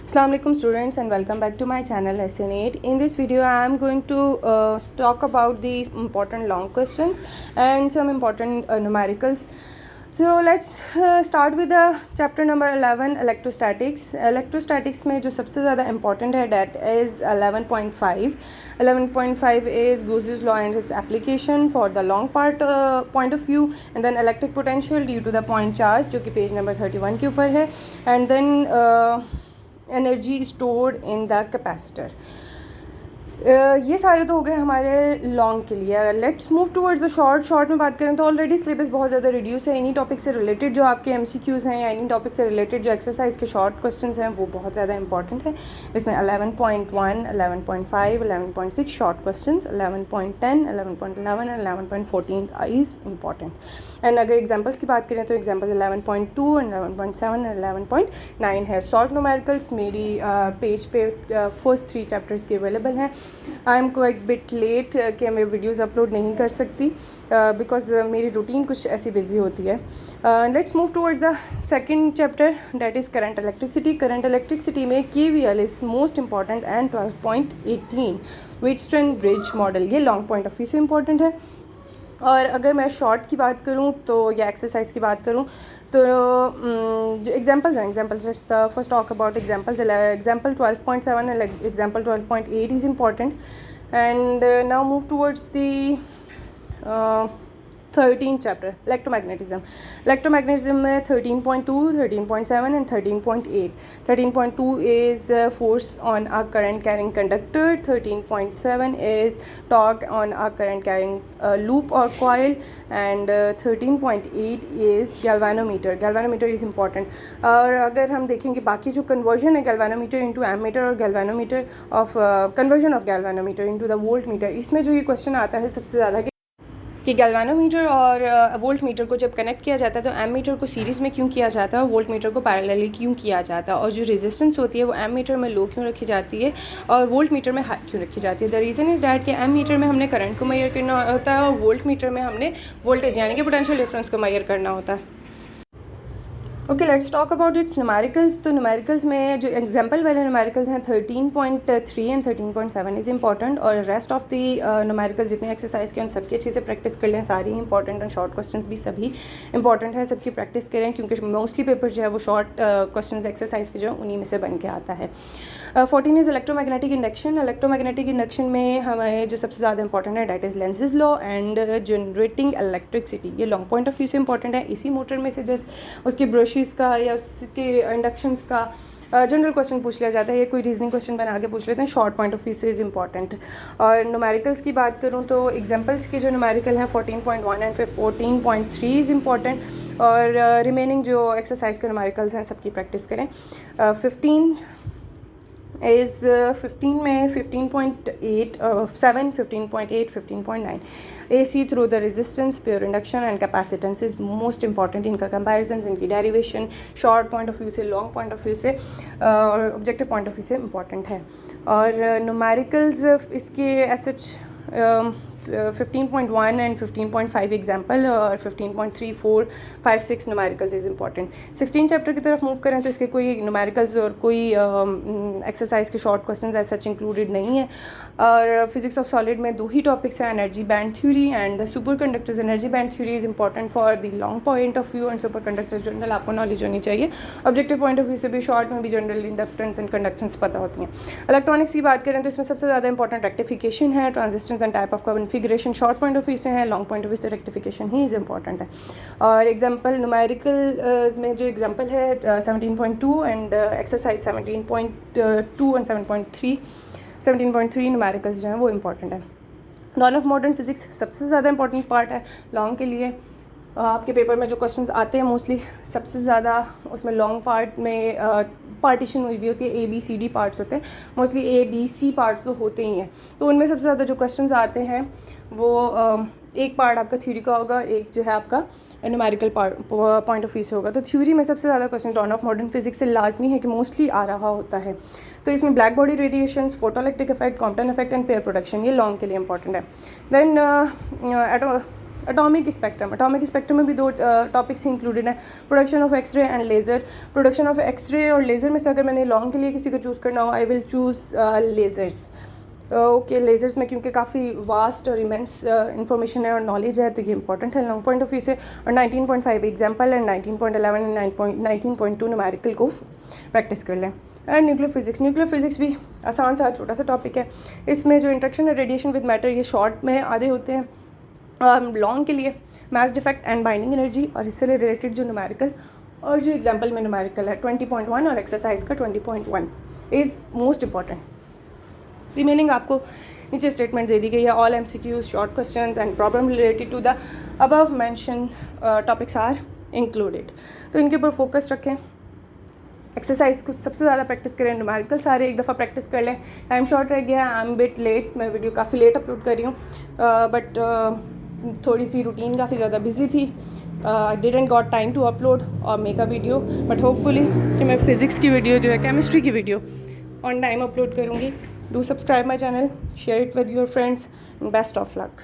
Assalamu alaikum students and welcome back to my channel SN8. In this video I am going to talk about the important long questions and some important numericals. So let's start with the chapter number 11 electrostatics. Electrostatics में जो सबसे ज़्यादा important है that is 11.5. 11.5 is Gauss's law and its application for the long point of view, and then electric potential due to the point charge जो कि page number 31 के ऊपर है, and then energy stored in the capacitor. ये सारे तो हो गए हमारे लॉन्ग के लिए। Let's move towards the short में बात करें तो ऑलरेडी सिलेबस बहुत ज़्यादा रिड्यूस है। इन्हीं टॉपिक से रिलेटेड जो आपके एमसीक्यूज़ हैं या इन्हीं टॉपिक से रिलेटेड जो एक्सरसाइज के शॉर्ट क्वेश्चंस हैं वो बहुत ज़्यादा इंपॉर्टेंट है। इसमें 11.1, 11.5, 11.6 short questions, 11.10, 11.11 and 11.14 is important. And अगर एग्जाम्पल्स की बात करें तो एग्जाम्पल 11.2 एंड 11.7 एंड 11.9 है। सॉल्व न्यूमेरिकल्स मेरी पेज पे फर्स्ट 3 चैप्टर्स के अवेलेबल हैं। I am quite bit late कि मैं वीडियोज़ अपलोड नहीं कर सकती बिकॉज मेरी रूटीन कुछ ऐसी बिजी होती है। Let's move towards the second chapter that is current electricity. Current electricity में KVL is most important and 12.18 Wheatstone bridge model, ये लॉन्ग पॉइंट ऑफ व्यू से इंपॉर्टेंट है। और अगर मैं शॉर्ट की बात करूं तो या एक्सरसाइज की बात करूं तो जो एग्जांपल्स हैं, examples first talk about examples. Example 12.7 and example 12.8 is important and now move towards the 13 chapter electromagnetism. Electromagnetism में 13.2, 13.7 and 13.8। 13.2 is force on a current carrying conductor, 13.7 is torque on a current carrying loop और coil, and 13.8 is galvanometer. Galvanometer is important. और अगर हम देखें कि बाकी जो conversion है गैल्वेनोमीटर इंटू एमीटर और galvanometer of conversion of galvanometer into the volt meter, इसमें जो ये क्वेश्चन आता है सबसे ज़्यादा कि गैल्वेनोमीटर और वोल्ट मीटर को जब कनेक्ट किया जाता है तो एम मीटर को सीरीज़ में क्यों किया जाता है और वोल्ट मीटर को पैरेलली क्यों किया जाता है, और जो रेजिस्टेंस होती है वो एम मीटर में लो क्यों रखी जाती है और वोल्ट मीटर में हाई क्यों रखी जाती है। द रीज़न इज़ डैट कि एम मीटर में हमने करंट को मेजर करना होता है और वोल्ट मीटर में हमने वोल्टेज यानी कि पोटेंशियल डिफरेंस को मेजर करना होता है। Okay, let's talk about it's numericals. तो न्यूमेरिकल्स में जो एग्जांपल वाले न्यूमेरिकल्स हैं 13.3 एंड 13.7 इज़ इंपॉर्टेंट, और रेस्ट ऑफ द न्यूमेरिकल्स जितने एक्सरसाइज के उन सबकी अच्छे से प्रैक्टिस कर लें। सारी इंपॉर्टेंट और शॉर्ट क्वेश्चंस भी सभी इंपॉर्टेंट हैं, सबकी प्रैक्टिस करें क्योंकि मोस्टली पेपर जो है वो शॉर्ट क्वेश्चंस एक्सरसाइज के जो है उन्हीं में से बन के आता है। 14 is electromagnetic induction. Electromagnetic induction में हमें जो सबसे ज़्यादा इंपॉर्टेंट है that is Lenz's law and generating electricity. ये लॉन्ग पॉइंट ऑफ व्यू से इंपॉर्टेंट है। इसी मोटर में से जस्ट उसके ब्रशेस का या उसके इंडक्शंस का जनरल क्वेश्चन पूछ लिया जाता है, ये कोई रीजनिंग क्वेश्चन बना के पूछ लेते हैं। शॉर्ट पॉइंट ऑफ व्यू से इज़ इंपॉर्टेंट। और न्यूमेरिकल्स की बात करूँ तो एग्जांपल्स के जो न्यूमेरिकल हैं 14.1 एंड 14.3 इज़ इंपॉर्टेंट, और रिमेनिंग जो एक्सरसाइज के न्यूमेरिकल्स हैं सबकी प्रैक्टिस करें। 15 में 15.8, 7, 15.8, 15.9 AC through the resistance, pure induction and capacitance is most important. इनका कंपैरिजन, इनकी derivation short point of view से, लॉन्ग पॉइंट ऑफ व्यू से और ऑब्जेक्टिव पॉइंट ऑफ व्यू से इंपॉर्टेंट है। और न्यूमेरिकल्स इसके एसएच 15.1 एंड 15.5 एग्जाम्पल और 15.3, 4, 5, 6 न्यूमेरिकल्स इज़ इंपॉर्टेंट। 16 चैप्टर की तरफ मूव करें तो इसके कोई न्यूमेरिकल्स और कोई एक्सरसाइज के short questions as such included नहीं है। और फिजिक्स ऑफ सॉलिड में 2 ही टॉपिक्स हैं, energy band theory and the superconductors. Energy band theory is important for the long point of view and superconductors general आपको knowledge होनी चाहिए। Objective point of view से भी short में भी जनरल इंडक्टेंस एंड कंडक्टेंस पता होती हैं। इलेक्ट्रॉनिक्स की बात करें तो इसमें सबसे ज़्यादा इंपॉर्टेंट रेक्टिफिकेशन है, transistors and type of configuration short point of view से है, लॉन्ग पॉइंट ऑफ व्यू से रेक्टिफिकेशन ही इज़ इंपॉर्टेंट है। और एग्जांपल न्यूमेरिकल में जो एग्जांपल है 17.2 एंड एक्सरसाइज 17.2 एंड 17.3 न्यूमेरिकल्स जो हैं वो इंपॉर्टेंट है। लॉ ऑफ मॉडर्न फिजिक्स सबसे ज़्यादा इंपॉर्टेंट पार्ट है लॉन्ग के लिए। आपके पेपर में जो क्वेश्चंस आते हैं मोस्टली सबसे ज़्यादा उसमें लॉन्ग पार्ट में पार्टीशन हुई हुई होती है, ABCD पार्ट्स होते हैं, मोस्टली ABC पार्ट्स तो होते ही हैं। तो उनमें सबसे ज़्यादा जो क्वेश्चंस आते हैं वो एक पार्ट आपका थ्योरी का होगा, एक जो है आपका न्यूमेरिकल पॉइंट ऑफ व्यू से होगा। तो थ्योरी में सबसे ज़्यादा question law of modern physics से लाजमी है कि मोस्टली आ रहा होता है। तो इसमें black body radiations, photoelectric effect, Compton effect and pair production, ये लॉन्ग के लिए इंपॉर्टेंट है। देन एटॉमिक स्पेक्ट्रम में भी दो टॉपिक्स इंक्लूडेड हैं, production of X ray and laser. Production of X ray और लेज़र में से अगर मैंने लॉन्ग के लिए किसी को चूज़ करना हो, I will choose lasers. Okay, lasers में क्योंकि काफ़ी वास्ट और इमेंस इंफॉर्मेशन है और नॉलेज है, तो ये इंपॉर्टेंट है लॉन्ग पॉइंट ऑफ व्यू से। और 19.5 एग्जाम्पल एंड 19.11 एंड 19.2 न्यूमेरिकल को प्रैक्टिस कर लें। एंड न्यूक्लियर फिजिक्स भी आसान सा छोटा सा टॉपिक है। इसमें जो इंट्रैक्शन है रेडिएशन विद मैटर, ये शॉर्ट में आधे होते हैं। लॉन्ग के लिए mass defect and binding energy, और इससे रिलेटेड जो न्यूमेरिकल और जो एग्जाम्पल में न्यूमेरिकल है 20.1 और एक्सरसाइज का 20.1 इज़ मोस्ट इंपॉर्टेंट। रिमेनिंग आपको नीचे स्टेटमेंट दे दी गई है। All MCQs, short questions and problem related to the above mention topics are included. तो इनके ऊपर फोकस रखें, एक्सरसाइज को सबसे ज़्यादा प्रैक्टिस करें, न्यूमेरिकल सारे एक दफ़ा प्रैक्टिस कर लें। टाइम शॉर्ट रह गया, आई एम बिट लेट, मैं वीडियो काफ़ी लेट अपलोड कर रही हूँ, बट थोड़ी सी रूटीन काफ़ी ज़्यादा बिजी थी। I didn't got time to upload और make a video, but hopefully कि मैं फिज़िक्स की वीडियो जो है, केमिस्ट्री की वीडियो ऑन टाइम अपलोड करूँगी। Do subscribe my channel, share it with your friends, best of luck.